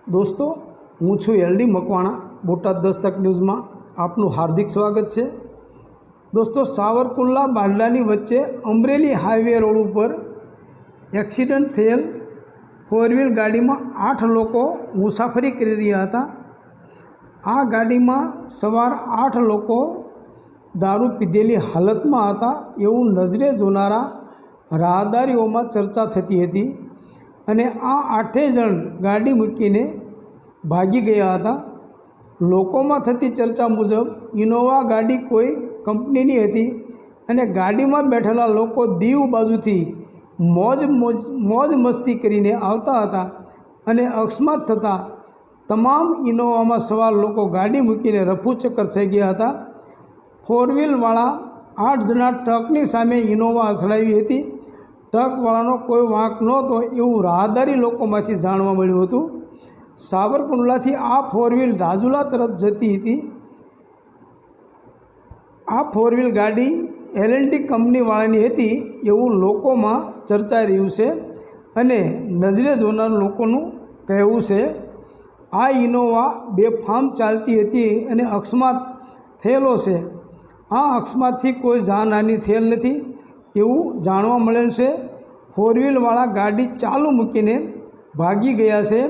दोस्तों हूँ छूँ LD Makwana Botad Dastak news में आपनु हार्दिक स्वागत है। दोस्तों सावरकुंडला बारडानी वच्चे अमरेली हाईवे रोड पर एक्सीडेंट थयेल फोर व्हील गाड़ी में 8 लोग मुसाफरी कर रहा था। आ गाड़ी में सवार 8 लोग दारू पीधेली हालत में था एवं नजरे जोनारा राहदारीओ में चर्चा थती हती अने आ 8 जण गाड़ी मूकीने भागी गया था। लोकोमां थती चर्चा मुजब इनोवा गाड़ी कोई कंपनीनी हती अने गाड़ी में बैठेला लोको दीव बाजुथी मौज मस्ती करीने आवता हता अने अकस्मात थता तमाम इनोवा में सवार लोको गाड़ी मूकीने रफू चक्कर थई गया था। फोर व्हीलवाळा 8 जना ट्रकनी सामे इनोवा અથડાવી હતી। ट्रकवाळानो कोई वांक नहोतो एवुं राहदारी लोकोमांथी जाणवा मळ्युं हतुं। सावरकुंडलाथी आ फोर व्हील રાજુલા तरफ जती हती। आ फोर व्हील गाड़ी L&T कंपनीवाळानी हती एवुं लोकोमां चर्चाई रह्युं छे अने नजरे जोनार लोकोनुं कहेवुं छे आ इनोवा बेफाम चालती हती अने अकस्मात थयेलो छे। आ अकस्मातथी कोई जानहानि थयेल नथी एवुं जाणवा मळेल छे। फोर व्हीलवाळा गाड़ी चालू मूकीने भागी गया छे।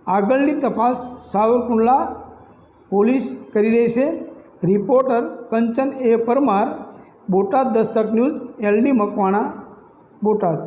आगळनी तपास सावरकुंडला पोलीस करी रही है। रिपोर्टर कंचन ए परमार, बोटाद दस्तक न्यूज़, एलडी मकवाणा, बोटाद।